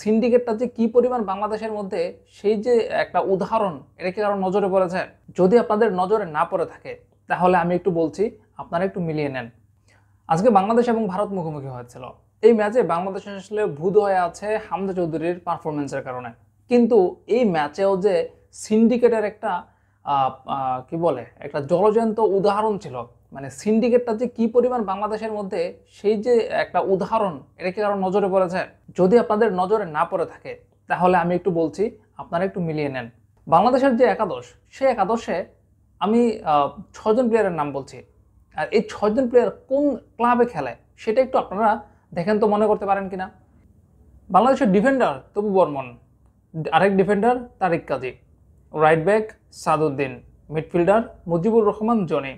সিন্ডিকেটটা যে কি পরিমাণ বাংলাদেশের মধ্যে, সেই যে একটা উদাহরণ, এটা কি কারো নজরে পড়েছে? যদি আপনাদের নজরে না পড়ে থাকে তাহলে আমি একটু বলছি, আপনারা একটু মিলিয়ে নেন। আজকে বাংলাদেশ এবং ভারত মুখোমুখি হয়েছিল। এই ম্যাচে বাংলাদেশ আসলে ভূত হয়ে আছে হামজা চৌধুরীর পারফরমেন্সের কারণে। কিন্তু এই ম্যাচেও যে সিন্ডিকেটের একটা কি বলে, একটা জলজ্যান্ত উদাহরণ ছিল। মানে সিন্ডিকেটটা যে কি পরিমাণ বাংলাদেশের মধ্যে, সেই যে একটা উদাহরণ, এটা কি কারো নজরে পড়েছে? যদি আপনাদের নজরে না পড়ে থাকে তাহলে আমি একটু বলছি, আপনারা একটু মিলিয়ে নেন। বাংলাদেশের যে একাদশ, সেই একাদশে আমি 6জন প্লেয়ারের নাম বলছি। আর এই 6জন প্লেয়ার কোন ক্লাবে খেলে সেটা একটু আপনারা দেখেন তো, মনে করতে পারেন কিনা। বাংলাদেশের ডিফেন্ডার তপু বর্মন, আরেক defender Tariq Kazi, right back Saaduddin, midfielder Mujibur Rahman Jony,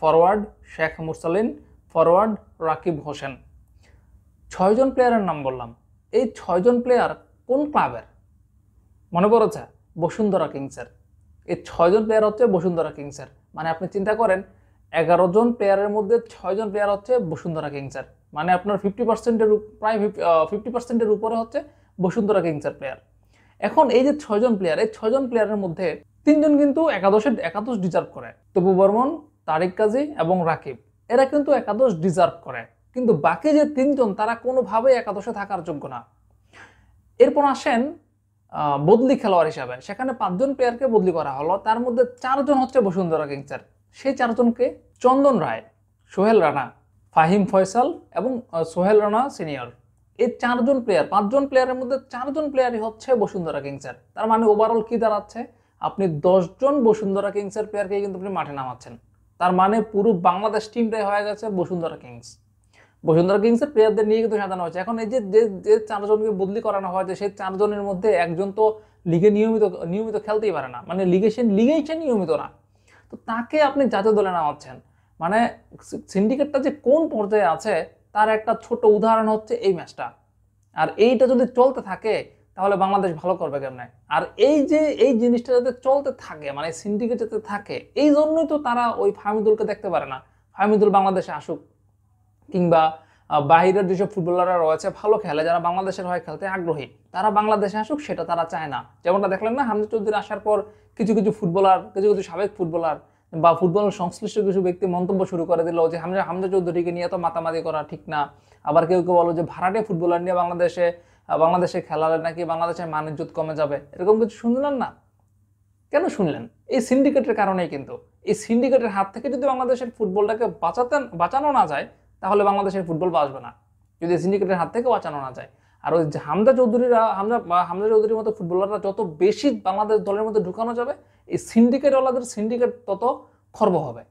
forward Sheikh Morsalin, forward Rakib Hossain. 6জন প্লেয়ারের নাম বললাম। এই 6জন প্লেয়ার কোন ক্লাবের? মনে পড়েছে? বসুন্ধরা কিংসের। এই 6জন প্লেয়ার হচ্ছে বসুন্ধরা কিংসের। মানে আপনি চিন্তা করেন, 11 জন প্লেয়ারের মধ্যে 6জন প্লেয়ার হচ্ছে বসুন্ধরা কিংসের। মানে আপনার 50%-এর প্রায় 50%-এর উপরে হচ্ছে বসুন্ধরা কিংসের প্লেয়ার। এখন এই যে 6জন প্লেয়ার, এই 6জন প্লেয়ারের মধ্যে 3জন কিন্তু একাদশ ডিজার্ভ করে। তপু বর্মন, তারিক কাজী এবং রাকিব, এরা কিন্তু একাদশ ডিজার্ভ করে। কিন্তু বাকি যে 3জন, তারা কোনোভাবেই একাদশে থাকার যোগ্য না। এরপর আসেন বদলি খেলোয়াড় হিসাবে, সেখানে 5জন প্লেয়ারকে বদলি করা হলো। তার মধ্যে 4জন হচ্ছে বসুন্ধরা কিংসের। সেই 4জনকে চন্দন রায়, সোহেল রানা, ফাহিম ফয়সাল এবং সোহেল রানা সিনিয়র। এই 4জন প্লেয়ার, 5জন প্লেয়ারের মধ্যে 4জন প্লেয়ারই হচ্ছে বসুন্ধরা কিংসের। তার মানে ওভারঅল কি দাঁড়াচ্ছে? আপনি 10জন বসুন্ধরা কিংসের প্লেয়ারকে কিন্তু আপনি মাঠে নামাচ্ছেন। তার মানে পুরো বাংলাদেশ টিমটাই হয়ে গেছে বসুন্ধরা কিংস। বসুন্ধরা কিংসের প্লেয়ারদের নিয়ে কিন্তু সাজানো হয়েছে। এখন এই যে যে 4জনকে বদলি করানো হয়েছে, সেই 4জনের মধ্যে একজন তো লিগে নিয়মিত খেলতেই পারে না। মানে লিগেই সে নিয়মিত না, তো তাকে আপনি জাতীয় দলে নামাচ্ছেন। মানে সিন্ডিকেটটা যে কোন পর্যায়ে আছে তার একটা ছোট উদাহরণ হচ্ছে এই ম্যাচটা। আর এইটা যদি চলতে থাকে তাহলে বাংলাদেশ ভালো করবে কেমনে? আর এই জিনিসটা যাতে চলতে থাকে, মানে সিন্ডিকেট যাতে থাকে, এই জন্যই তো তারা ওই ফাহমিদুলকে দেখতে পারে না। ফাহমিদুল বাংলাদেশে আসুক, কিংবা বাহিরের যেসব ফুটবলাররা রয়েছে ভালো খেলে, যারা বাংলাদেশের হয়ে খেলতে আগ্রহী, তারা বাংলাদেশে আসুক, সেটা তারা চায় না। যেমনটা দেখলেন না, হামজা চৌধুরী আসার পর কিছু সাবেক ফুটবলার বা ফুটবল সংশ্লিষ্ট কিছু ব্যক্তি মন্তব্য শুরু করে দিল যে হামজা চৌধুরীকে নিয়ে তো মাতামাতি করা ঠিক না। আবার কেউ কেউ বলো যে ভাড়াটে ফুটবলার নিয়ে বাংলাদেশে খেলালে নাকি বাংলাদেশের মান ইজ্জত কমে যাবে। এরকম কিছু শুনলেন না? কেন শুনলেন? এই সিন্ডিকেটের কারণেই কিন্তু। এই সিন্ডিকেটের হাত থেকে যদি বাংলাদেশের ফুটবলটাকে বাঁচানো না যায়, তাহলে বাংলাদেশের ফুটবল বাঁচবে না, যদি সিন্ডিকেটের হাত থেকে বাঁচানো না যায়। আর ওই হামজা চৌধুরীর মতো ফুটবলাররা যত বেশি বাংলাদেশ দলের মধ্যে ঢুকানো যাবে, এই সিন্ডিকেট তত খর্ব হবে।